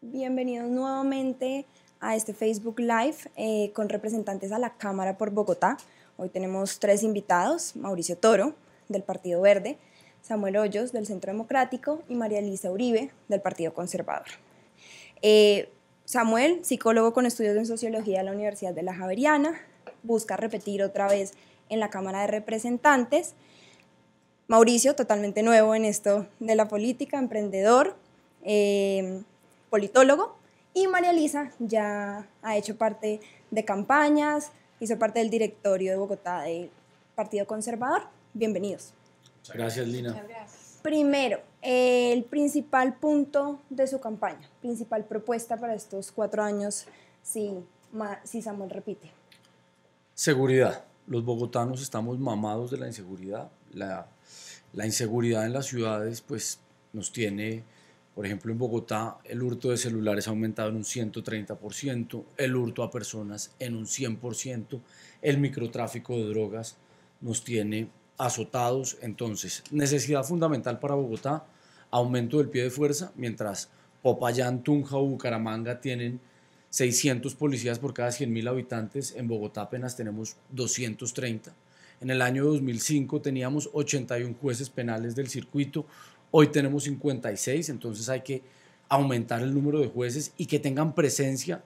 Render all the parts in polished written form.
Bienvenidos nuevamente a este Facebook Live con representantes a la Cámara por Bogotá. Hoy tenemos 3 invitados: Mauricio Toro, del Partido Verde; Samuel Hoyos, del Centro Democrático; y María Elisa Uribe, del Partido Conservador. Samuel, psicólogo con estudios en Sociología de la Universidad de la Javeriana, busca repetir otra vez en la Cámara de Representantes. Mauricio, totalmente nuevo en esto de la política, emprendedor, politólogo. Y María Elisa ya ha hecho parte de campañas, hizo parte del directorio de Bogotá del Partido Conservador. Bienvenidos. Gracias, Lina. Muchas gracias. Primero, el principal punto de su campaña, principal propuesta para estos 4 años, si Samuel repite. Seguridad. Los bogotanos estamos mamados de la inseguridad. La inseguridad en las ciudades pues nos tiene, por ejemplo en Bogotá, el hurto de celulares ha aumentado en un 130%, el hurto a personas en un 100%, el microtráfico de drogas nos tiene azotados. Entonces, necesidad fundamental para Bogotá, aumento del pie de fuerza, mientras Popayán, Tunja o Bucaramanga tienen 600 policías por cada 100.000 habitantes, en Bogotá apenas tenemos 230. En el año 2005 teníamos 81 jueces penales del circuito, hoy tenemos 56, entonces hay que aumentar el número de jueces y que tengan presencia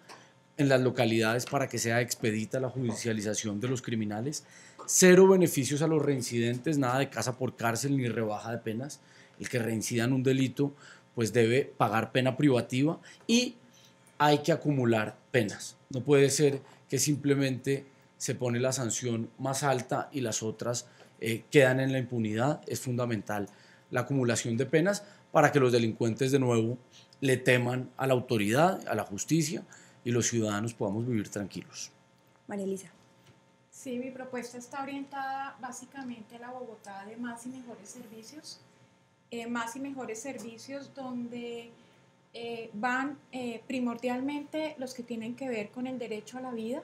en las localidades para que sea expedita la judicialización de los criminales. Cero beneficios a los reincidentes, nada de casa por cárcel ni rebaja de penas. El que reincida en un delito pues debe pagar pena privativa y hay que acumular penas. No puede ser que simplemente se pone la sanción más alta y las otras quedan en la impunidad. Es fundamental la acumulación de penas para que los delincuentes de nuevo le teman a la autoridad, a la justicia, y los ciudadanos podamos vivir tranquilos. María Elisa. Sí, mi propuesta está orientada básicamente a la Bogotá de más y mejores servicios. Más y mejores servicios donde van primordialmente los que tienen que ver con el derecho a la vida,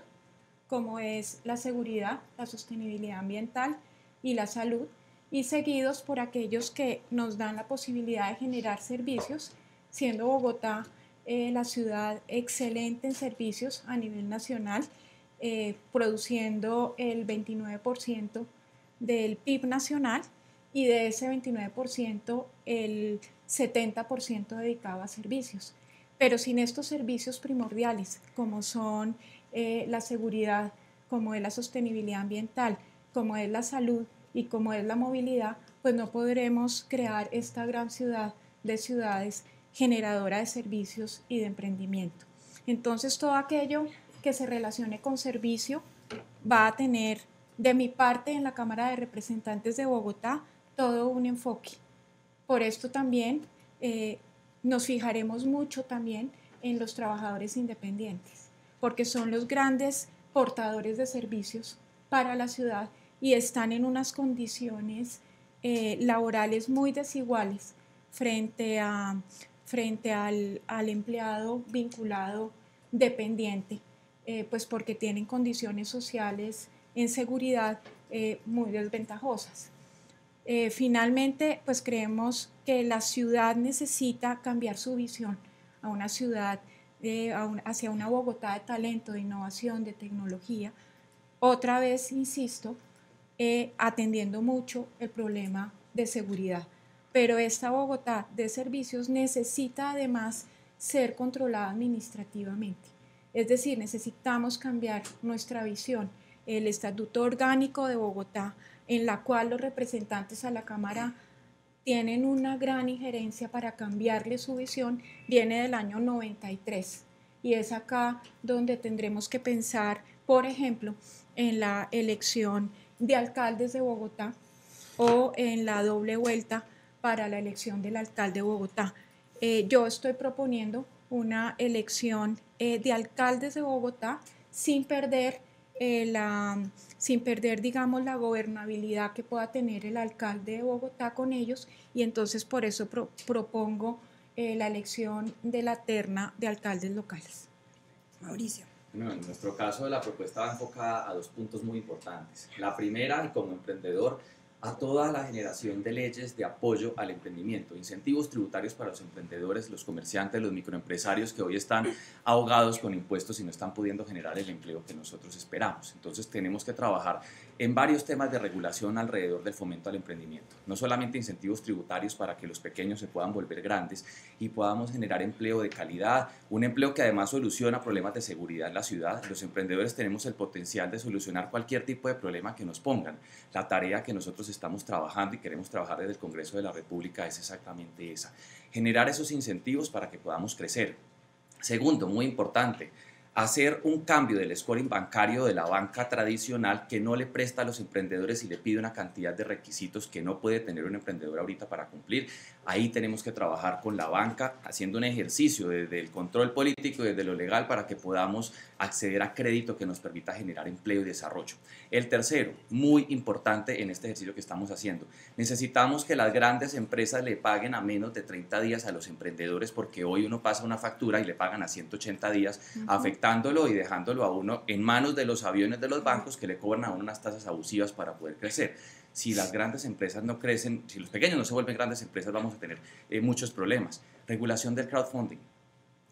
como es la seguridad, la sostenibilidad ambiental y la salud, y seguidos por aquellos que nos dan la posibilidad de generar servicios, siendo Bogotá la ciudad excelente en servicios a nivel nacional, produciendo el 29% del PIB nacional, y de ese 29% el 70% dedicado a servicios. Pero sin estos servicios primordiales, como son la seguridad, como es la sostenibilidad ambiental, como es la salud y como es la movilidad, pues no podremos crear esta gran ciudad de ciudades generadora de servicios y de emprendimiento. Entonces, todo aquello que se relacione con servicio va a tener, de mi parte, en la Cámara de Representantes de Bogotá, todo un enfoque. Por esto también nos fijaremos mucho también en los trabajadores independientes, porque son los grandes portadores de servicios para la ciudad y están en unas condiciones laborales muy desiguales frente al empleado vinculado dependiente, pues porque tienen condiciones sociales en seguridad muy desventajosas. Finalmente, pues creemos que la ciudad necesita cambiar su visión a una ciudad, hacia una Bogotá de talento, de innovación, de tecnología. Otra vez, insisto, atendiendo mucho el problema de seguridad. Pero esta Bogotá de servicios necesita además ser controlada administrativamente. Es decir, necesitamos cambiar nuestra visión. El Estatuto Orgánico de Bogotá, en la cual los representantes a la Cámara tienen una gran injerencia para cambiarle su visión, viene del año 93. Y es acá donde tendremos que pensar, por ejemplo, en la elección de alcaldes de Bogotá o en la doble vuelta para la elección del alcalde de Bogotá. Yo estoy proponiendo una elección de alcaldes de Bogotá sin perder digamos, la gobernabilidad que pueda tener el alcalde de Bogotá con ellos, y entonces por eso propongo la elección de la terna de alcaldes locales. Mauricio. Bueno, en nuestro caso la propuesta va enfocada a 2 puntos muy importantes. La primera, y como emprendedor, a toda la generación de leyes de apoyo al emprendimiento, incentivos tributarios para los emprendedores, los comerciantes, los microempresarios que hoy están ahogados con impuestos y no están pudiendo generar el empleo que nosotros esperamos. Entonces tenemos que trabajar en varios temas de regulación alrededor del fomento al emprendimiento. No solamente incentivos tributarios para que los pequeños se puedan volver grandes y podamos generar empleo de calidad, un empleo que además soluciona problemas de seguridad en la ciudad. Los emprendedores tenemos el potencial de solucionar cualquier tipo de problema que nos pongan. La tarea que nosotros estamos trabajando y queremos trabajar desde el Congreso de la República es exactamente esa: generar esos incentivos para que podamos crecer. Segundo, muy importante, hacer un cambio del scoring bancario de la banca tradicional, que no le presta a los emprendedores y le pide una cantidad de requisitos que no puede tener un emprendedor ahorita para cumplir. Ahí tenemos que trabajar con la banca, haciendo un ejercicio desde el control político y desde lo legal para que podamos acceder a crédito que nos permita generar empleo y desarrollo. El tercero, muy importante en este ejercicio que estamos haciendo, necesitamos que las grandes empresas le paguen a menos de 30 días a los emprendedores, porque hoy uno pasa una factura y le pagan a 180 días, afectándolo y dejándolo a uno en manos de los aviones de los bancos, que le cobran a uno unas tasas abusivas para poder crecer. Si las grandes empresas no crecen, si los pequeños no se vuelven grandes empresas, vamos a tener muchos problemas. Regulación del crowdfunding.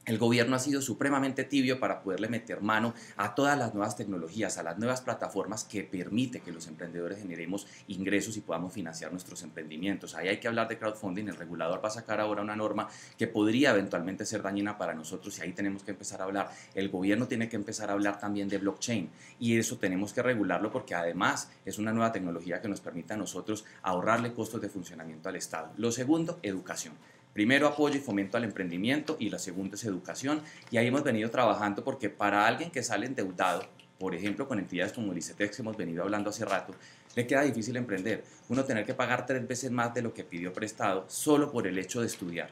El gobierno ha sido supremamente tibio para poderle meter mano a todas las nuevas tecnologías, a las nuevas plataformas que permite que los emprendedores generemos ingresos y podamos financiar nuestros emprendimientos. Ahí hay que hablar de crowdfunding. El regulador va a sacar ahora una norma que podría eventualmente ser dañina para nosotros y ahí tenemos que empezar a hablar. El gobierno tiene que empezar a hablar también de blockchain y eso tenemos que regularlo, porque además es una nueva tecnología que nos permite a nosotros ahorrarle costos de funcionamiento al Estado. Lo segundo, educación. Primero, apoyo y fomento al emprendimiento, y la segunda es educación. Y ahí hemos venido trabajando, porque para alguien que sale endeudado, por ejemplo con entidades como el ICETEX, que hemos venido hablando hace rato, le queda difícil emprender. Uno tener que pagar 3 veces más de lo que pidió prestado solo por el hecho de estudiar.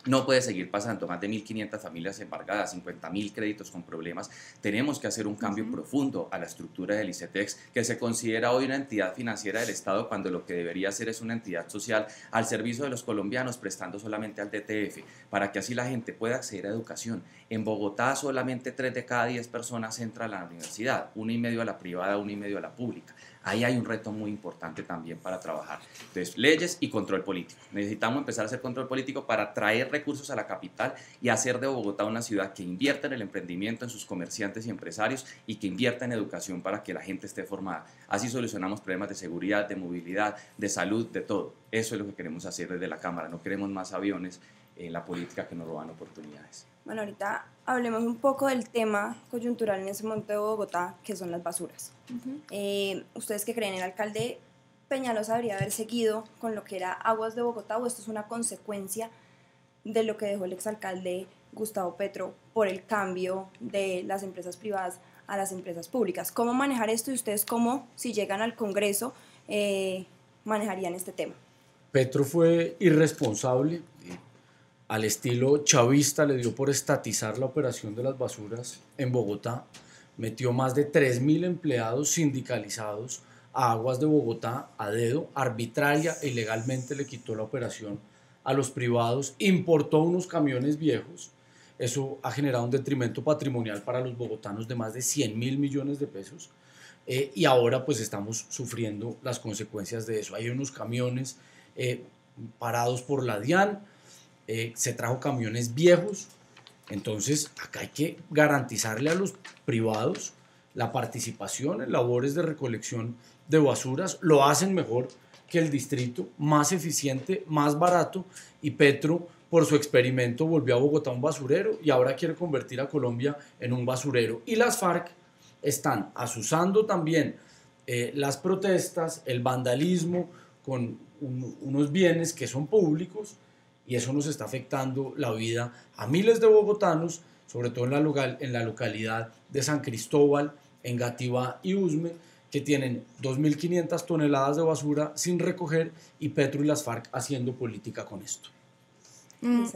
No puede seguir pasando, más de 1.500 familias embargadas, 50.000 créditos con problemas. Tenemos que hacer un cambio profundo a la estructura del ICETEX, que se considera hoy una entidad financiera del Estado, cuando lo que debería ser es una entidad social al servicio de los colombianos, prestando solamente al DTF, para que así la gente pueda acceder a educación. En Bogotá solamente 3 de cada 10 personas entran a la universidad, 1,5 a la privada, 1,5 a la pública. Ahí hay un reto muy importante también para trabajar. Entonces, leyes y control político. Necesitamos empezar a hacer control político para traer recursos a la capital y hacer de Bogotá una ciudad que invierta en el emprendimiento, en sus comerciantes y empresarios, y que invierta en educación para que la gente esté formada. Así solucionamos problemas de seguridad, de movilidad, de salud, de todo. Eso es lo que queremos hacer desde la Cámara. No queremos más aviones en la política que nos roban oportunidades. Bueno, ahorita hablemos un poco del tema coyuntural en ese momento de Bogotá, que son las basuras. ¿Ustedes qué creen? ¿El alcalde Peñalosa debería haber seguido con lo que era Aguas de Bogotá, o esto es una consecuencia de lo que dejó el exalcalde Gustavo Petro por el cambio de las empresas privadas a las empresas públicas? ¿Cómo manejar esto, y ustedes cómo, si llegan al Congreso, manejarían este tema? Petro fue irresponsable. Al estilo chavista le dio por estatizar la operación de las basuras en Bogotá. Metió más de 3.000 empleados sindicalizados a Aguas de Bogotá a dedo, arbitraria e ilegalmente le quitó la operación a los privados, importó unos camiones viejos. Eso ha generado un detrimento patrimonial para los bogotanos de más de 100.000 millones de pesos. Y ahora pues estamos sufriendo las consecuencias de eso. Hay unos camiones parados por la DIAN, se trajo camiones viejos. Entonces acá hay que garantizarle a los privados la participación en labores de recolección de basuras. Lo hacen mejor que el distrito, más eficiente, más barato, y Petro por su experimento volvió a Bogotá un basurero y ahora quiere convertir a Colombia en un basurero. Y las FARC están asusando también las protestas, el vandalismo con unos bienes que son públicos, y eso nos está afectando la vida a miles de bogotanos, sobre todo en la localidad de San Cristóbal, Engativá y Usme, que tienen 2.500 toneladas de basura sin recoger, y Petro y las FARC haciendo política con esto.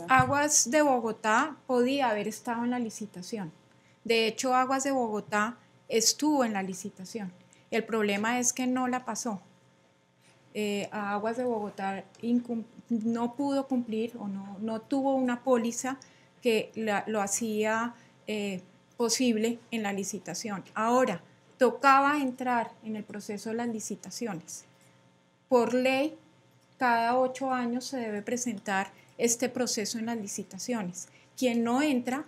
Aguas de Bogotá podía haber estado en la licitación. De hecho, Aguas de Bogotá estuvo en la licitación. El problema es que no la pasó. A Aguas de Bogotá no pudo cumplir, o no tuvo una póliza que lo hacía posible en la licitación. Ahora, tocaba entrar en el proceso de las licitaciones. por ley, cada 8 años se debe presentar este proceso en las licitaciones. Quien no entra,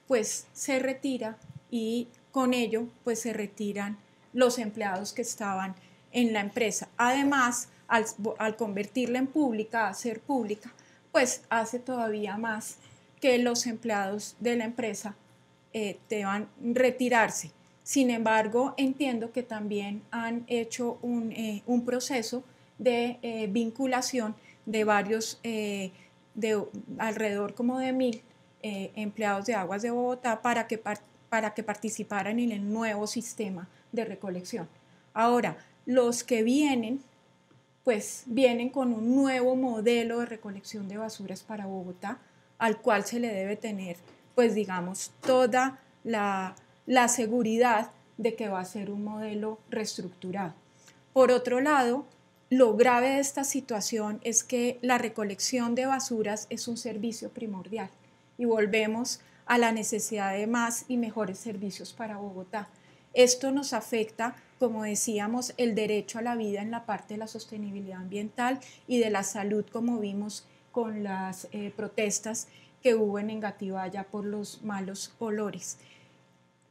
pues se retira y con ello pues se retiran los empleados que estaban en la empresa. Además, al convertirla en pública, a ser pública, pues hace todavía más que los empleados de la empresa deban retirarse. Sin embargo, entiendo que también han hecho un proceso de vinculación de varios, de alrededor como de 1000 empleados de Aguas de Bogotá para que participaran en el nuevo sistema de recolección. Ahora, los que vienen, pues vienen con un nuevo modelo de recolección de basuras para Bogotá, al cual se le debe tener, pues digamos, toda la seguridad de que va a ser un modelo reestructurado. Por otro lado, lo grave de esta situación es que la recolección de basuras es un servicio primordial y volvemos a la necesidad de más y mejores servicios para Bogotá. Esto nos afecta, como decíamos, el derecho a la vida en la parte de la sostenibilidad ambiental y de la salud, como vimos con las protestas que hubo en Engativá por los malos olores.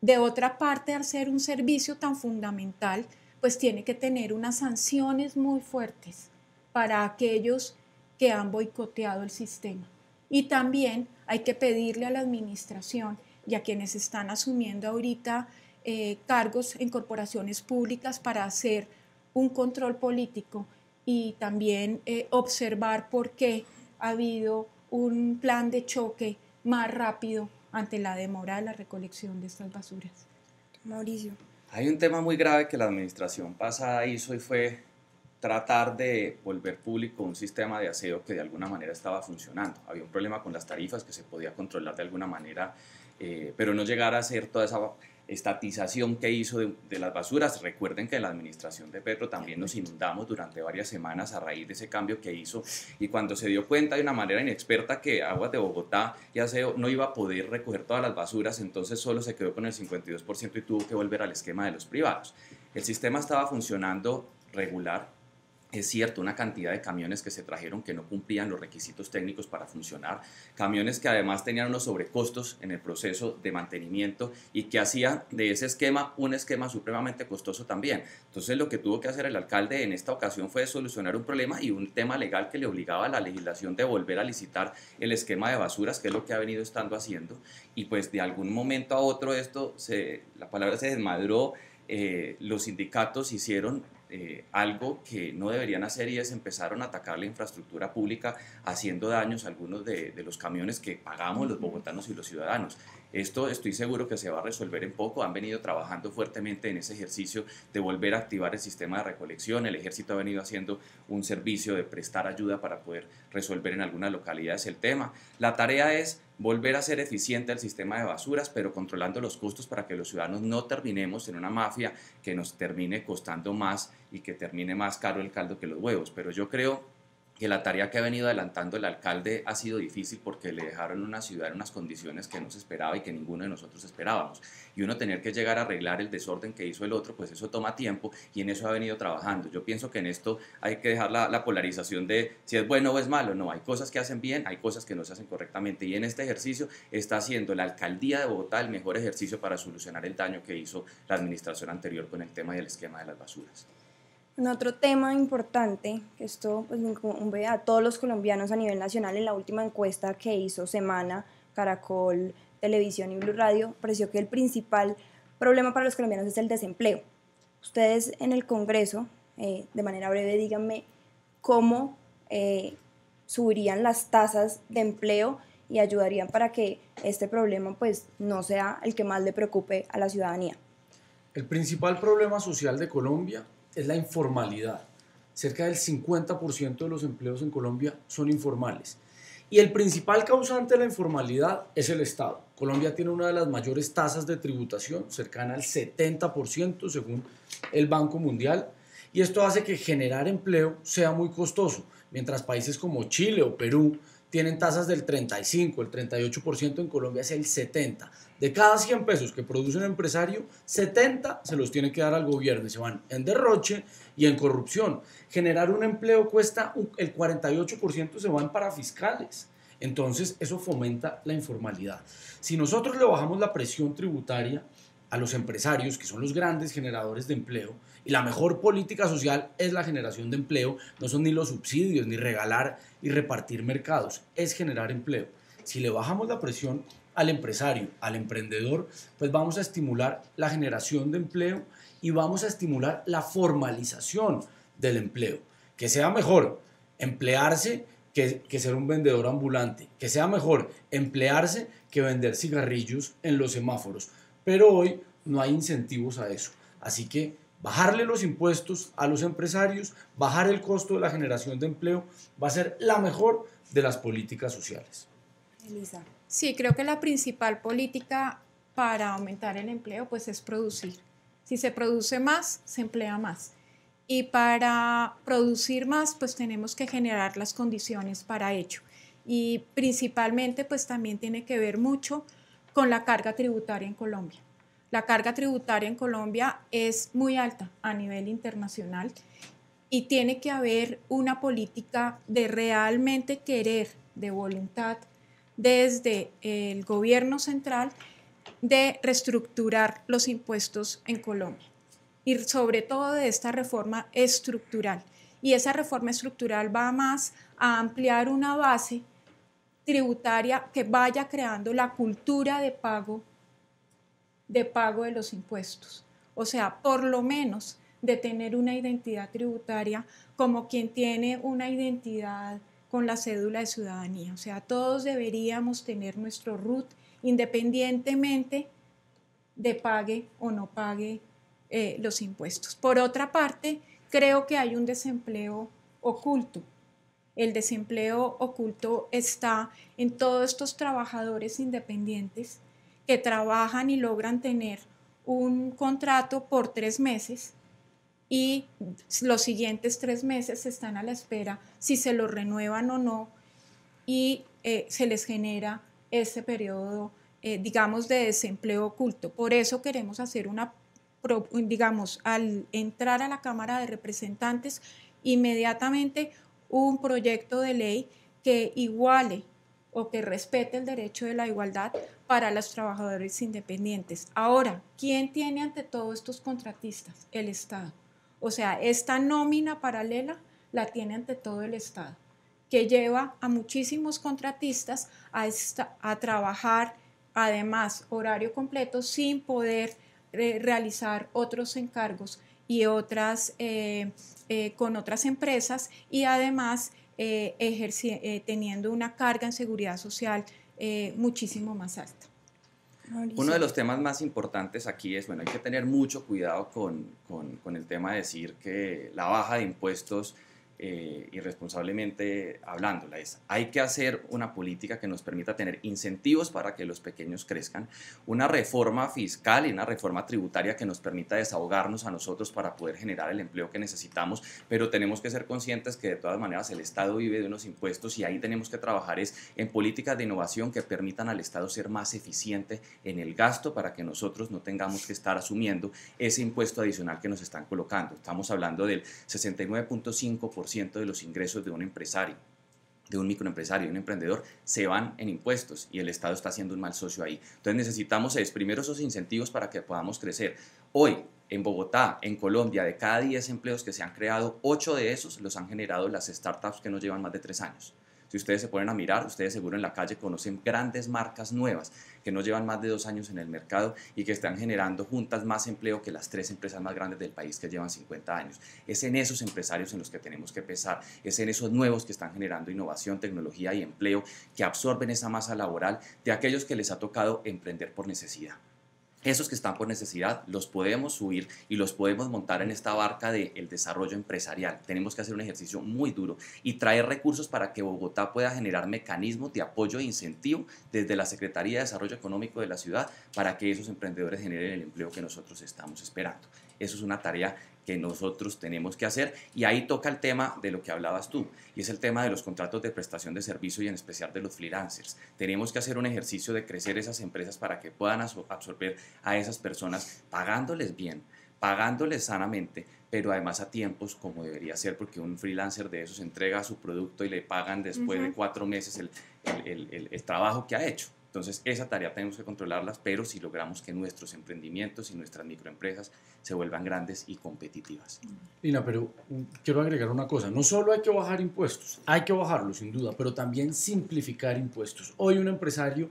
De otra parte, al ser un servicio tan fundamental, pues tiene que tener unas sanciones muy fuertes para aquellos que han boicoteado el sistema. Y también hay que pedirle a la administración y a quienes están asumiendo ahorita cargos en corporaciones públicas para hacer un control político y también observar por qué ha habido un plan de choque más rápido ante la demora de la recolección de estas basuras. Mauricio. Hay un tema muy grave que la administración pasada hizo y fue tratar de volver público un sistema de aseo que de alguna manera estaba funcionando. Había un problema con las tarifas que se podía controlar de alguna manera, pero no llegar a hacer toda esa estatización que hizo de las basuras. Recuerden que en la administración de Petro también nos inundamos durante varias semanas a raíz de ese cambio que hizo, y cuando se dio cuenta de una manera inexperta que Aguas de Bogotá y Aseo no iba a poder recoger todas las basuras, entonces solo se quedó con el 52% y tuvo que volver al esquema de los privados. El sistema estaba funcionando regular. Es cierto, una cantidad de camiones que se trajeron que no cumplían los requisitos técnicos para funcionar, camiones que además tenían unos sobrecostos en el proceso de mantenimiento y que hacían de ese esquema un esquema supremamente costoso también. Entonces lo que tuvo que hacer el alcalde en esta ocasión fue solucionar un problema y un tema legal que le obligaba a la legislación de volver a licitar el esquema de basuras, que es lo que ha venido estando haciendo, y pues de algún momento a otro esto, la palabra se desmadró. Los sindicatos hicieron algo que no deberían hacer, y es empezaron a atacar la infraestructura pública, haciendo daños a algunos de los camiones que pagamos los bogotanos y los ciudadanos. Esto estoy seguro que se va a resolver en poco. Han venido trabajando fuertemente en ese ejercicio de volver a activar el sistema de recolección. El ejército ha venido haciendo un servicio de prestar ayuda para poder resolver en algunas localidades el tema. La tarea es volver a ser eficiente el sistema de basuras, pero controlando los costos para que los ciudadanos no terminemos en una mafia que nos termine costando más y que termine más caro el caldo que los huevos. Pero yo creo que la tarea que ha venido adelantando el alcalde ha sido difícil, porque le dejaron una ciudad en unas condiciones que no se esperaba y que ninguno de nosotros esperábamos. Y uno tener que llegar a arreglar el desorden que hizo el otro, pues eso toma tiempo, y en eso ha venido trabajando. Yo pienso que en esto hay que dejar la polarización de si es bueno o es malo. No, hay cosas que hacen bien, hay cosas que no se hacen correctamente, y en este ejercicio está haciendo la alcaldía de Bogotá el mejor ejercicio para solucionar el daño que hizo la administración anterior con el tema del esquema de las basuras. Un otro tema importante, que esto pues incumbe a todos los colombianos a nivel nacional, en la última encuesta que hizo Semana, Caracol, Televisión y Blue Radio, pareció que el principal problema para los colombianos es el desempleo. Ustedes en el Congreso, de manera breve, díganme cómo subirían las tasas de empleo y ayudarían para que este problema pues no sea el que más le preocupe a la ciudadanía. El principal problema social de Colombia es la informalidad. Cerca del 50% de los empleos en Colombia son informales. Y el principal causante de la informalidad es el Estado. Colombia tiene una de las mayores tasas de tributación, cercana al 70% según el Banco Mundial, y esto hace que generar empleo sea muy costoso, mientras países como Chile o Perú tienen tasas del 35, el 38%, en Colombia es el 70%. De cada 100 pesos que produce un empresario, 70 se los tiene que dar al gobierno y se van en derroche y en corrupción. Generar un empleo cuesta el 48%, se van para fiscales. Entonces eso fomenta la informalidad. Si nosotros le bajamos la presión tributaria a los empresarios, que son los grandes generadores de empleo, y la mejor política social es la generación de empleo, no son ni los subsidios, ni regalar y repartir mercados, es generar empleo. Si le bajamos la presión al empresario, al emprendedor, pues vamos a estimular la generación de empleo y vamos a estimular la formalización del empleo. Que sea mejor emplearse que ser un vendedor ambulante, que sea mejor emplearse que vender cigarrillos en los semáforos. Pero hoy no hay incentivos a eso. Así que bajarle los impuestos a los empresarios, bajar el costo de la generación de empleo, va a ser la mejor de las políticas sociales. Elisa. Sí, creo que la principal política para aumentar el empleo pues es producir. Si se produce más, se emplea más. Y para producir más, pues tenemos que generar las condiciones para ello. Y principalmente pues también tiene que ver mucho con la carga tributaria en Colombia. La carga tributaria en Colombia es muy alta a nivel internacional y tiene que haber una política de realmente querer, de voluntad, desde el gobierno central de reestructurar los impuestos en Colombia y sobre todo de esta reforma estructural. Y esa reforma estructural va más a ampliar una base tributaria que vaya creando la cultura de pago de los impuestos. O sea, por lo menos de tener una identidad tributaria como quien tiene una identidad con la cédula de ciudadanía. O sea, todos deberíamos tener nuestro RUT independientemente de pague o no pague los impuestos. Por otra parte, creo que hay un desempleo oculto. El desempleo oculto está en todos estos trabajadores independientes que trabajan y logran tener un contrato por 3 meses y los siguientes 3 meses están a la espera si se lo renuevan o no y se les genera ese periodo, digamos, de desempleo oculto. Por eso queremos hacer digamos, al entrar a la Cámara de Representantes, inmediatamente un proyecto de ley que iguale o que respete el derecho de la igualdad para los trabajadores independientes. Ahora, ¿quién tiene ante todo estos contratistas? El Estado. O sea, esta nómina paralela la tiene ante todo el Estado, que lleva a muchísimos contratistas a trabajar, además, horario completo, sin poder realizar otros encargos y con otras empresas y además teniendo una carga en seguridad social muchísimo más alta. Mauricio. Uno de los temas más importantes aquí es, bueno, hay que tener mucho cuidado con el tema de decir que la baja de impuestos, irresponsablemente hablándola, hay que hacer una política que nos permita tener incentivos para que los pequeños crezcan, una reforma fiscal y una reforma tributaria que nos permita desahogarnos a nosotros para poder generar el empleo que necesitamos, pero tenemos que ser conscientes que de todas maneras el Estado vive de unos impuestos y ahí tenemos que trabajar en políticas de innovación que permitan al Estado ser más eficiente en el gasto para que nosotros no tengamos que estar asumiendo ese impuesto adicional que nos están colocando. Estamos hablando del 69.5% de los ingresos de un empresario, de un microempresario, de un emprendedor, se van en impuestos y el Estado está haciendo un mal socio ahí. Entonces necesitamos primero esos incentivos para que podamos crecer. Hoy, en Bogotá, en Colombia, de cada 10 empleos que se han creado, 8 de esos los han generado las startups que no llevan más de 3 años. Si ustedes se ponen a mirar, ustedes seguro en la calle conocen grandes marcas nuevas que no llevan más de 2 años en el mercado y que están generando juntas más empleo que las 3 empresas más grandes del país que llevan 50 años. Es en esos empresarios en los que tenemos que pensar, es en esos nuevos que están generando innovación, tecnología y empleo que absorben esa masa laboral de aquellos que les ha tocado emprender por necesidad. Esos que están por necesidad los podemos subir y los podemos montar en esta barca del desarrollo empresarial. Tenemos que hacer un ejercicio muy duro y traer recursos para que Bogotá pueda generar mecanismos de apoyo e incentivo desde la Secretaría de Desarrollo Económico de la ciudad para que esos emprendedores generen el empleo que nosotros estamos esperando. Eso es una tarea que nosotros tenemos que hacer, y ahí toca el tema de lo que hablabas tú, y es el tema de los contratos de prestación de servicio y en especial de los freelancers. Tenemos que hacer un ejercicio de crecer esas empresas para que puedan absorber a esas personas pagándoles bien, pagándoles sanamente, pero además a tiempos como debería ser, porque un freelancer de esos entrega su producto y le pagan después de 4 meses el trabajo que ha hecho. Entonces, esa tarea tenemos que controlarlas, pero si logramos que nuestros emprendimientos y nuestras microempresas se vuelvan grandes y competitivas. Lina, pero quiero agregar una cosa. No solo hay que bajar impuestos, hay que bajarlos sin duda, pero también simplificar impuestos. Hoy un empresario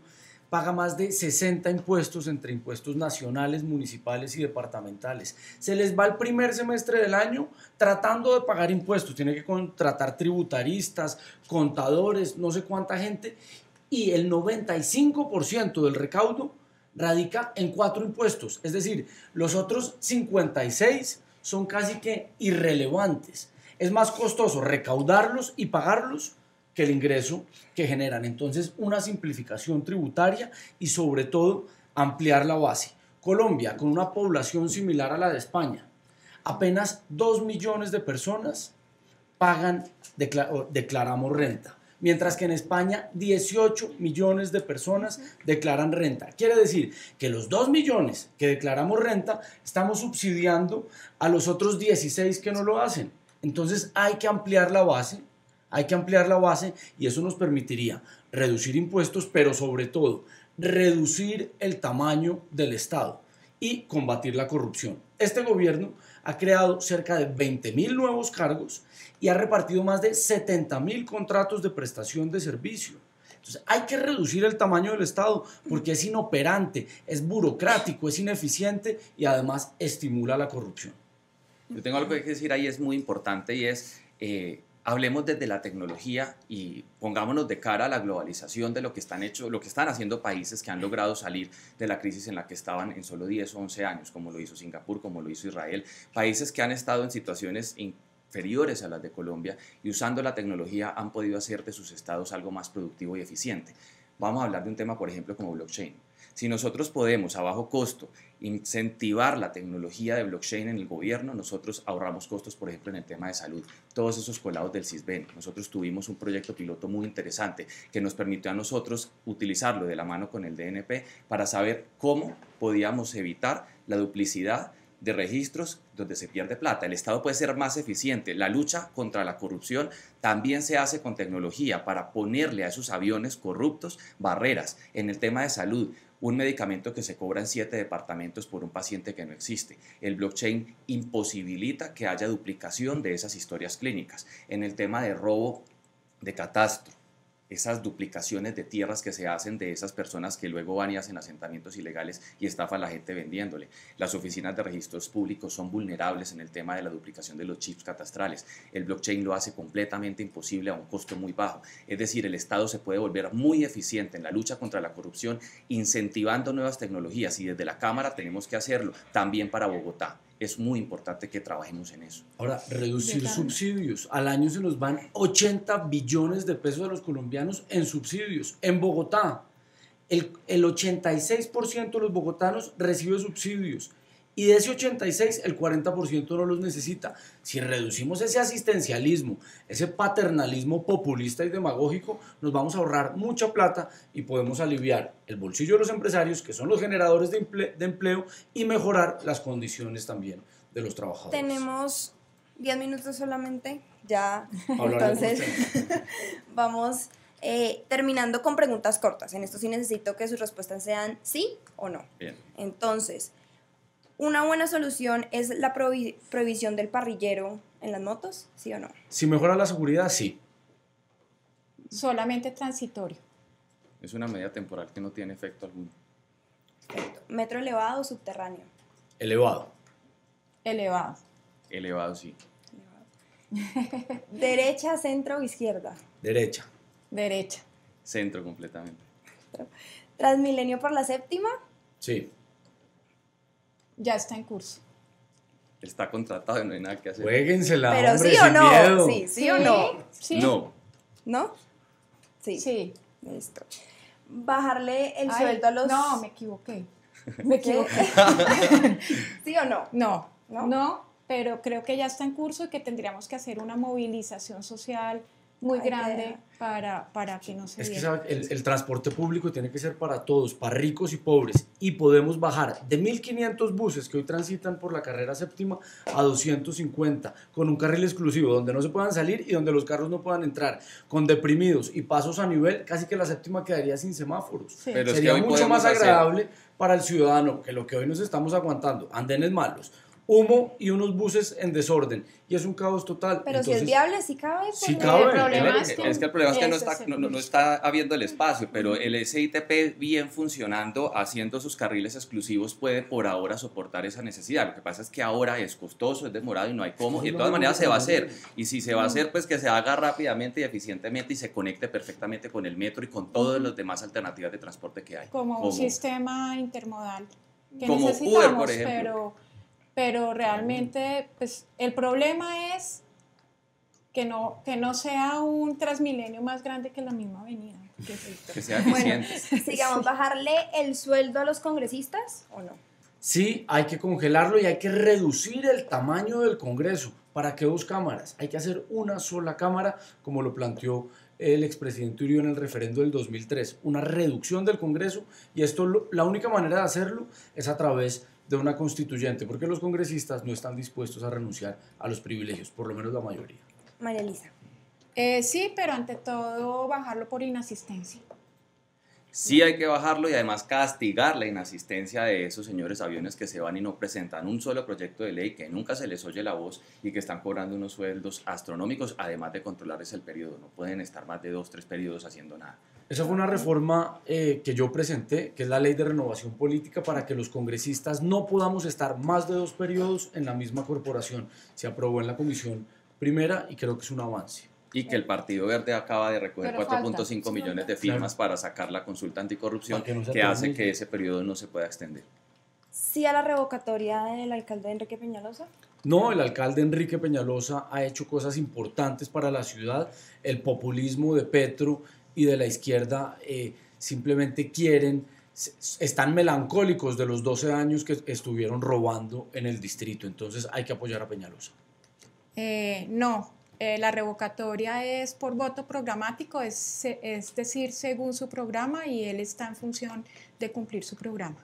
paga más de 60 impuestos entre impuestos nacionales, municipales y departamentales. Se les va el primer semestre del año tratando de pagar impuestos. Tiene que contratar tributaristas, contadores, no sé cuánta gente, y el 95% del recaudo radica en 4 impuestos. Es decir, los otros 56 son casi que irrelevantes. Es más costoso recaudarlos y pagarlos que el ingreso que generan. Entonces, una simplificación tributaria y sobre todo ampliar la base. Colombia, con una población similar a la de España, apenas 2 millones de personas declaramos renta, mientras que en España 18 millones de personas declaran renta. Quiere decir que los 2 millones que declaramos renta estamos subsidiando a los otros 16 que no lo hacen. Entonces hay que ampliar la base. Y eso nos permitiría reducir impuestos, pero sobre todo reducir el tamaño del Estado y combatir la corrupción. Este gobierno ha creado cerca de 20.000 nuevos cargos y ha repartido más de 70.000 contratos de prestación de servicio. Entonces hay que reducir el tamaño del Estado porque es inoperante, es burocrático, es ineficiente y además estimula la corrupción. Yo tengo algo que decir ahí, es muy importante, y es hablemos desde la tecnología y pongámonos de cara a la globalización de lo que están haciendo países que han logrado salir de la crisis en la que estaban en solo 10 o 11 años, como lo hizo Singapur, como lo hizo Israel, países que han estado en situaciones inferiores a las de Colombia y usando la tecnología han podido hacer de sus estados algo más productivo y eficiente. Vamos a hablar de un tema, por ejemplo, como blockchain. Si nosotros podemos a bajo costo incentivar la tecnología de blockchain en el gobierno, nosotros ahorramos costos, por ejemplo, en el tema de salud. Todos esos colados del CISBEN. Nosotros tuvimos un proyecto piloto muy interesante que nos permitió a nosotros utilizarlo de la mano con el DNP para saber cómo podíamos evitar la duplicidad de registros donde se pierde plata. El Estado puede ser más eficiente. La lucha contra la corrupción también se hace con tecnología para ponerle a esos aviones corruptos barreras. En el tema de salud, un medicamento que se cobra en 7 departamentos por un paciente que no existe. El blockchain imposibilita que haya duplicación de esas historias clínicas. En el tema de robo de catastro, esas duplicaciones de tierras que se hacen de esas personas que luego van y hacen asentamientos ilegales y estafan a la gente vendiéndole. Las oficinas de registros públicos son vulnerables en el tema de la duplicación de los chips catastrales. El blockchain lo hace completamente imposible a un costo muy bajo. Es decir, el Estado se puede volver muy eficiente en la lucha contra la corrupción incentivando nuevas tecnologías, y desde la Cámara tenemos que hacerlo también para Bogotá. Es muy importante que trabajemos en eso. Ahora, reducir subsidios. Al año se nos van 80 billones de pesos de los colombianos en subsidios. En Bogotá, el 86% de los bogotanos recibe subsidios. Y de ese 86, el 40% no los necesita. Si reducimos ese asistencialismo, ese paternalismo populista y demagógico, nos vamos a ahorrar mucha plata y podemos aliviar el bolsillo de los empresarios, que son los generadores de empleo, y mejorar las condiciones también de los trabajadores. Tenemos 10 minutos solamente, ya. Entonces, vamos terminando con preguntas cortas. En esto sí necesito que sus respuestas sean sí o no. Bien. Entonces, ¿una buena solución es la prohibición del parrillero en las motos? ¿Sí o no? Si mejora la seguridad, sí. Solamente transitorio. Es una medida temporal que no tiene efecto alguno. Perfecto. ¿Metro elevado o subterráneo? Elevado. Elevado. Elevado, sí. Elevado. ¿Derecha, centro o izquierda? Derecha. Derecha. Centro completamente. ¿Transmilenio por la séptima? Sí. Ya está en curso. Está contratado y no hay nada que hacer. Juéguensela, ¿Pero hombre, sí o sin no? miedo. ¿Sí o no? Sí. No. ¿No? Sí. Sí. Listo. ¿Bajarle el Ay, sueldo a los...? No, me equivoqué. ¿Qué? ¿Sí o no? No. ¿No? No. pero creo que ya está en curso y que tendríamos que hacer una movilización social muy grande para que no se Es que diera. ¿sabe? El transporte público tiene que ser para todos, para ricos y pobres, y podemos bajar de 1.500 buses que hoy transitan por la carrera séptima a 250, con un carril exclusivo donde no se puedan salir y donde los carros no puedan entrar, con deprimidos y pasos a nivel, casi que la séptima quedaría sin semáforos. Sí. Pero es Sería que hoy mucho más podemos agradable para el ciudadano que lo que hoy nos estamos aguantando, andenes malos, humo y unos buses en desorden, y es un caos total. Pero Entonces, si es viable, sí cabe. sí pues, cabe. El problema Es que el problema es que no ese está, es el no está habiendo el espacio, pero el SITP bien funcionando, haciendo sus carriles exclusivos, puede por ahora soportar esa necesidad. Lo que pasa es que ahora es costoso, es demorado y no hay cómo, y de todas maneras se va a hacer. Y si se va a hacer, pues que se haga rápidamente y eficientemente y se conecte perfectamente con el metro y con todas las demás alternativas de transporte que hay. como un sistema intermodal que como necesitamos, Uber, por ejemplo. pero realmente pues, el problema es que no sea un Transmilenio más grande que la misma avenida. Que sea Bueno, eficiente. sigamos, ¿bajarle el sueldo a los congresistas o no? Sí, hay que congelarlo y hay que reducir el tamaño del Congreso. ¿Para qué dos cámaras? Hay que hacer una sola cámara, como lo planteó el expresidente Uribe en el referendo del 2003. Una reducción del Congreso, y esto la única manera de hacerlo es a través de una constituyente, porque los congresistas no están dispuestos a renunciar a los privilegios, por lo menos la mayoría. María Elisa. Sí, pero ante todo bajarlo por inasistencia. Sí hay que bajarlo y además castigar la inasistencia de esos señores aviones que se van y no presentan un solo proyecto de ley, que nunca se les oye la voz y que están cobrando unos sueldos astronómicos, además de controlarles el periodo. No pueden estar más de 2, 3 periodos haciendo nada. Esa fue una reforma que yo presenté, que es la ley de renovación política, para que los congresistas no podamos estar más de 2 periodos en la misma corporación. Se aprobó en la comisión primera y creo que es un avance. Y que el Partido Verde acaba de recoger Pero 4.5 millones de firmas para sacar la consulta anticorrupción, Para que no se que hace atornille. que ese periodo no se pueda extender. ¿Sí a la revocatoria del alcalde Enrique Peñalosa? No, el alcalde Enrique Peñalosa ha hecho cosas importantes para la ciudad. El populismo de Petro y de la izquierda simplemente están melancólicos de los 12 años que estuvieron robando en el distrito. Entonces hay que apoyar a Peñalosa. No, la revocatoria es por voto programático, es decir, según su programa, y él está en función de cumplir su programa.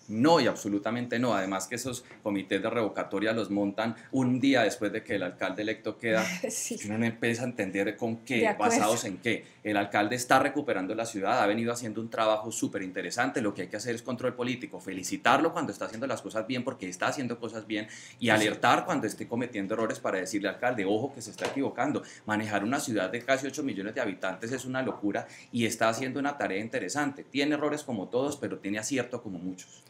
No, y absolutamente no. Además que esos comités de revocatoria los montan un día después de que el alcalde electo queda. Sí. Uno no empieza a entender con De qué, acuerdo. basados en qué. El alcalde está recuperando la ciudad, ha venido haciendo un trabajo súper interesante. Lo que hay que hacer es control político, felicitarlo cuando está haciendo las cosas bien, porque está haciendo cosas bien, y alertar cuando esté cometiendo errores para decirle al alcalde, ojo, que se está equivocando. Manejar una ciudad de casi 8 millones de habitantes es una locura y está haciendo una tarea interesante. Tiene errores como todos, pero tiene acierto como muchos.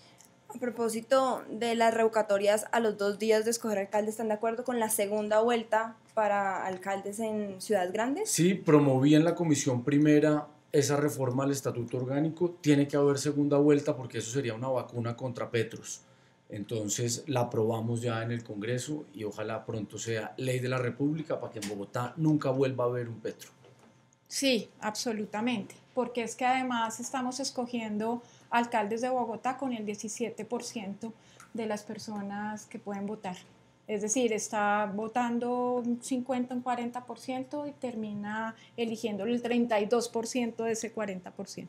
A propósito de las revocatorias a los 2 días de escoger alcalde, ¿están de acuerdo con la segunda vuelta para alcaldes en ciudades grandes? Sí, promoví en la comisión primera esa reforma al estatuto orgánico. Tiene que haber segunda vuelta porque eso sería una vacuna contra Petros. Entonces la aprobamos ya en el Congreso y ojalá pronto sea ley de la República para que en Bogotá nunca vuelva a haber un Petro. Sí, absolutamente, porque es que además estamos escogiendo alcaldes de Bogotá con el 17% de las personas que pueden votar. Es decir, está votando un 50, un 40% y termina eligiendo el 32% de ese 40%.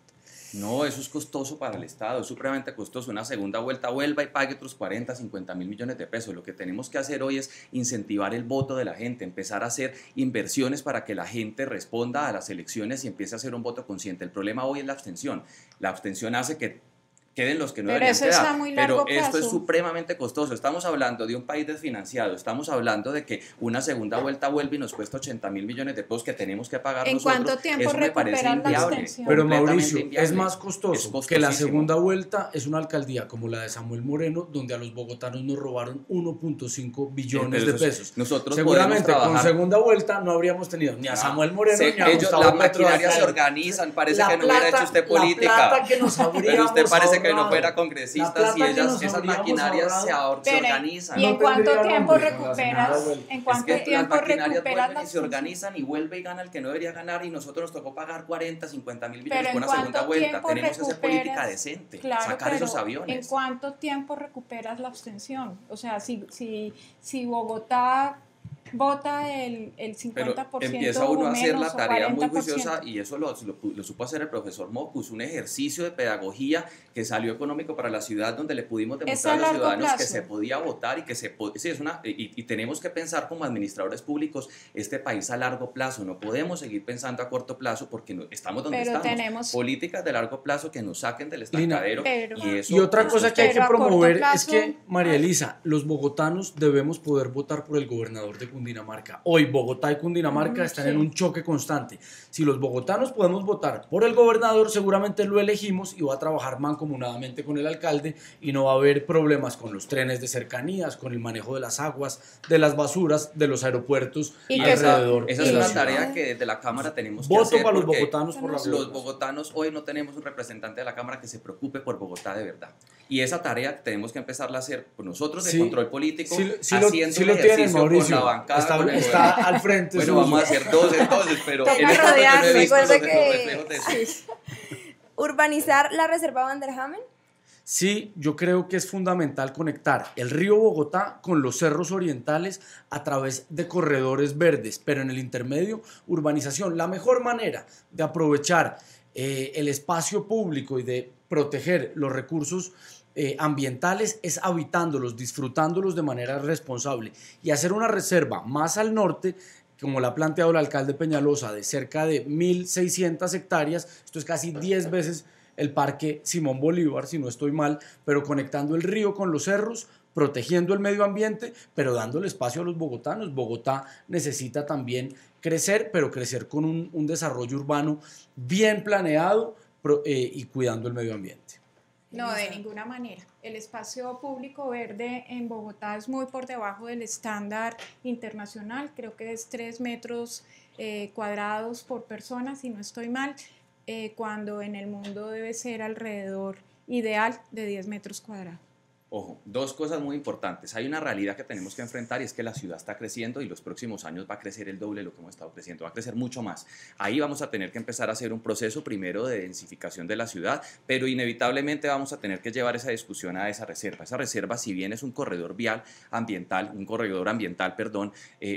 No, eso es costoso para el Estado, es supremamente costoso. Una segunda vuelta, vuelva y pague otros 40, 50 mil millones de pesos. Lo que tenemos que hacer hoy es incentivar el voto de la gente, empezar a hacer inversiones para que la gente responda a las elecciones y empiece a hacer un voto consciente. El problema hoy es la abstención. La abstención hace que queden los que no Pero deberían eso quedar. está muy largo Pero esto es plazo. supremamente costoso. Estamos hablando de un país desfinanciado, estamos hablando de que una segunda vuelta vuelve y nos cuesta 80 mil millones de pesos que tenemos que pagar ¿En nosotros. cuánto tiempo Eso me parece recuperan la inviable. abstención? Pero Completamente Mauricio, inviable. es más costoso Es que la costosísimo. segunda vuelta es una alcaldía como la de Samuel Moreno, donde a los bogotanos nos robaron 1.5 billones de Pero eso es- pesos. nosotros Seguramente podemos con trabajar. segunda vuelta no habríamos tenido ni a Samuel Moreno ni a Ellos, Gustavo la Petro maquinaria se alcalde. organizan, parece La que no hubiera plata- hecho usted la política. plata que nos Pero habríamos usted parece que dije que no fuera congresista si esas maquinarias se organizan. ¿Y en cuánto tiempo Es que las maquinarias vuelven la y se organizan y vuelve y gana el que no debería ganar, y nosotros nos tocó pagar 40, 50 mil millones Pero por una segunda vuelta. Tenemos que hacer política decente, claro, sacar esos aviones. ¿En cuánto tiempo recuperas la abstención? O sea, si Bogotá vota el 50% pero empieza uno a hacer la tarea muy 40%. juiciosa, y eso lo supo hacer el profesor Mocus, un ejercicio de pedagogía que salió económico para la ciudad, donde le pudimos demostrar a los ciudadanos que se podía votar y que y tenemos que pensar como administradores públicos este país a largo plazo. No podemos seguir pensando a corto plazo, porque estamos donde estamos. Tenemos políticas de largo plazo que nos saquen del estancadero. Y otra cosa que hay que promover es que, María Elisa, los bogotanos debemos poder votar por el gobernador de Cundinamarca. Hoy Bogotá y Cundinamarca están en un choque constante. Si los bogotanos podemos votar por el gobernador, seguramente lo elegimos y va a trabajar mancomunadamente con el alcalde, y no va a haber problemas con los trenes de cercanías, con el manejo de las aguas, de las basuras, de los aeropuertos y alrededor. Esa es una tarea que desde la Cámara tenemos que Voto hacer. para los bogotanos por los bogotanos hoy no tenemos un representante de la Cámara que se preocupe por Bogotá de verdad. Y esa tarea tenemos que empezarla a hacer nosotros de control político, haciendo un ejercicio con la bancada. Está al frente. Bueno, vamos a hacer dos entonces, pero en este momento no he visto los que... reflejos de eso. ¿Urbanizar la reserva Van der Hamen? Sí, yo creo que es fundamental conectar el río Bogotá con los cerros orientales a través de corredores verdes, pero en el intermedio, urbanización. La mejor manera de aprovechar el espacio público y de proteger los recursos ambientales es habitándolos, disfrutándolos de manera responsable, y hacer una reserva más al norte, como la ha planteado el alcalde Peñalosa, de cerca de 1.600 hectáreas. Esto es casi 10 veces el Parque Simón Bolívar, si no estoy mal, pero conectando el río con los cerros, protegiendo el medio ambiente, pero dándole espacio a los bogotanos. Bogotá necesita también crecer, pero crecer con un desarrollo urbano bien planeado y cuidando el medio ambiente. No, de ninguna manera. El espacio público verde en Bogotá es muy por debajo del estándar internacional. Creo que es 3 metros cuadrados por persona, si no estoy mal, cuando en el mundo debe ser alrededor ideal de 10 metros cuadrados. Ojo, dos cosas muy importantes. Hay una realidad que tenemos que enfrentar, y es que la ciudad está creciendo, y los próximos años va a crecer el doble de lo que hemos estado creciendo, va a crecer mucho más. Ahí vamos a tener que empezar a hacer un proceso primero de densificación de la ciudad, pero inevitablemente vamos a tener que llevar esa discusión a esa reserva. Esa reserva, si bien es un corredor ambiental,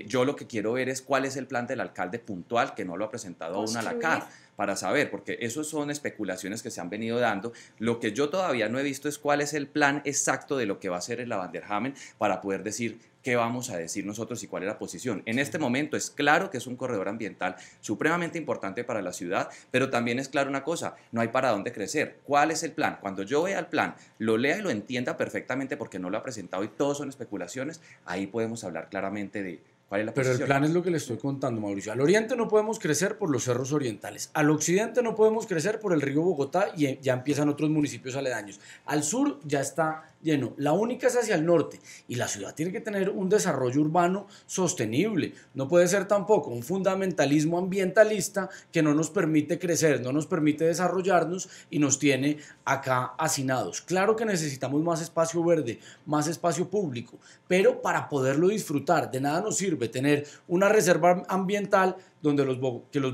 yo lo que quiero ver es cuál es el plan del alcalde puntual, que no lo ha presentado aún a la CAR, para saber, porque eso son especulaciones que se han venido dando. Lo que yo todavía no he visto es cuál es el plan exacto de lo que va a hacer el Van der Hamen, para poder decir qué vamos a decir nosotros y cuál es la posición. En este momento es claro que es un corredor ambiental supremamente importante para la ciudad, pero también es claro una cosa: no hay para dónde crecer. ¿Cuál es el plan? Cuando yo vea el plan, lo lea y lo entienda perfectamente, porque no lo ha presentado y todos son especulaciones, ahí podemos hablar claramente de cuál es la posición. Pero el plan es lo que le estoy contando, Mauricio. Al oriente no podemos crecer por los cerros orientales. Al occidente no podemos crecer por el río Bogotá, y ya empiezan otros municipios aledaños. Al sur ya está lleno. La única es hacia el norte, y la ciudad tiene que tener un desarrollo urbano sostenible. No puede ser tampoco un fundamentalismo ambientalista que no nos permite crecer, no nos permite desarrollarnos y nos tiene acá hacinados. Claro que necesitamos más espacio verde, más espacio público, pero para poderlo disfrutar, de nada nos sirve tener una reserva ambiental donde los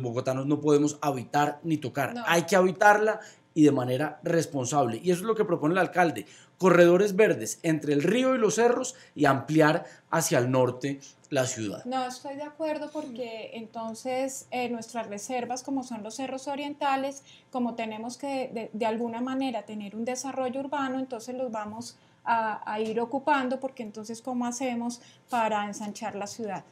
bogotanos no podemos habitar ni tocar. No. Hay que habitarla, y de manera responsable. Y eso es lo que propone el alcalde: corredores verdes entre el río y los cerros, y ampliar hacia el norte la ciudad. No estoy de acuerdo, porque entonces nuestras reservas, como son los cerros orientales, como tenemos que de alguna manera tener un desarrollo urbano, entonces los vamos a ir ocupando, porque entonces ¿cómo hacemos para ensanchar la ciudad?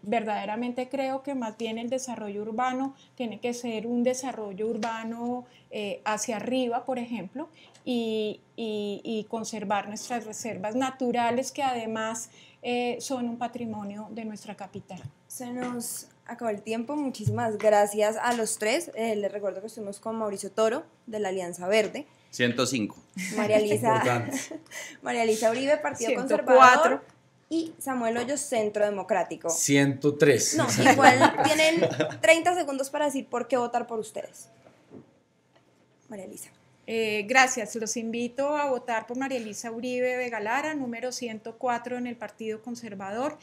Verdaderamente creo que más bien el desarrollo urbano tiene que ser un desarrollo urbano hacia arriba, por ejemplo, y conservar nuestras reservas naturales, que además son un patrimonio de nuestra capital. Se nos acabó el tiempo. Muchísimas gracias a los tres. Les recuerdo que estuvimos con Mauricio Toro, de la Alianza Verde. 105. María Elisa Uribe, Partido Conservador. Y Samuel Hoyos, Centro Democrático. 103. No, igual tienen 30 segundos para decir por qué votar por ustedes. María Elisa. Gracias, los invito a votar por María Elisa Uribe Vega Lara, número 104 en el Partido Conservador,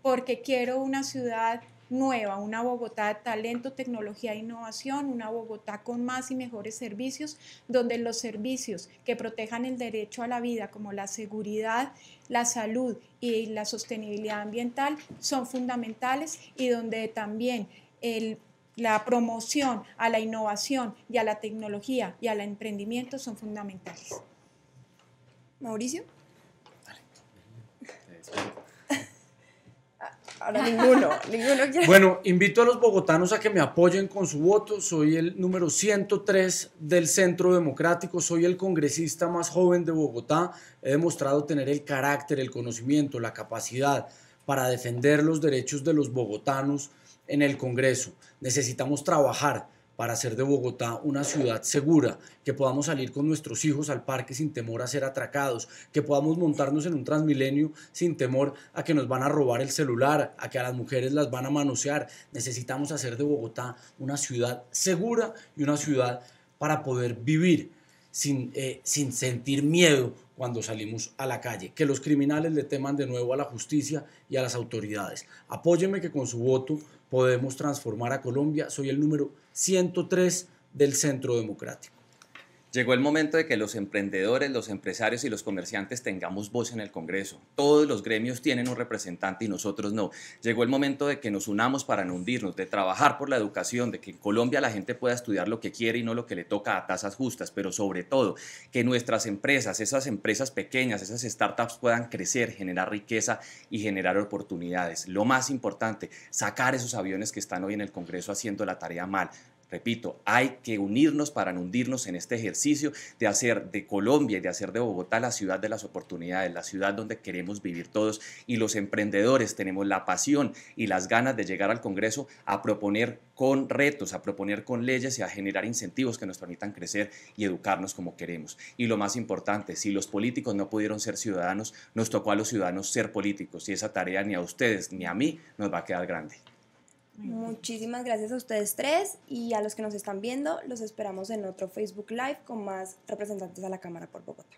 porque quiero una ciudad nueva, una Bogotá de talento, tecnología e innovación, una Bogotá con más y mejores servicios, donde los servicios que protejan el derecho a la vida, como la seguridad, la salud y la sostenibilidad ambiental, son fundamentales, y donde también la promoción a la innovación y a la tecnología y al emprendimiento son fundamentales. Mauricio. Ahora ninguno quiere. Bueno, invito a los bogotanos a que me apoyen con su voto. Soy el número 103 del Centro Democrático, soy el congresista más joven de Bogotá. He demostrado tener el carácter, el conocimiento, la capacidad para defender los derechos de los bogotanos en el Congreso. Necesitamos trabajar para hacer de Bogotá una ciudad segura, que podamos salir con nuestros hijos al parque sin temor a ser atracados, que podamos montarnos en un Transmilenio sin temor a que nos van a robar el celular, a que a las mujeres las van a manosear. Necesitamos hacer de Bogotá una ciudad segura y una ciudad para poder vivir sin sentir miedo cuando salimos a la calle, que los criminales le teman de nuevo a la justicia y a las autoridades. Apóyeme, que con su voto podemos transformar a Colombia. Soy el número 103 del Centro Democrático. Llegó el momento de que los emprendedores, los empresarios y los comerciantes tengamos voz en el Congreso. Todos los gremios tienen un representante y nosotros no. Llegó el momento de que nos unamos para no hundirnos, de trabajar por la educación, de que en Colombia la gente pueda estudiar lo que quiere y no lo que le toca a tasas justas, pero sobre todo que nuestras empresas, esas empresas pequeñas, esas startups puedan crecer, generar riqueza y generar oportunidades. Lo más importante, sacar esos aviones que están hoy en el Congreso haciendo la tarea mal. Repito, hay que unirnos para no hundirnos en este ejercicio de hacer de Colombia y de hacer de Bogotá la ciudad de las oportunidades, la ciudad donde queremos vivir todos, y los emprendedores tenemos la pasión y las ganas de llegar al Congreso a proponer con retos, a proponer con leyes y a generar incentivos que nos permitan crecer y educarnos como queremos. Y lo más importante, si los políticos no pudieron ser ciudadanos, nos tocó a los ciudadanos ser políticos, y esa tarea ni a ustedes ni a mí nos va a quedar grande. Muchísimas gracias a ustedes tres, y a los que nos están viendo, los esperamos en otro Facebook Live con más representantes a la Cámara por Bogotá.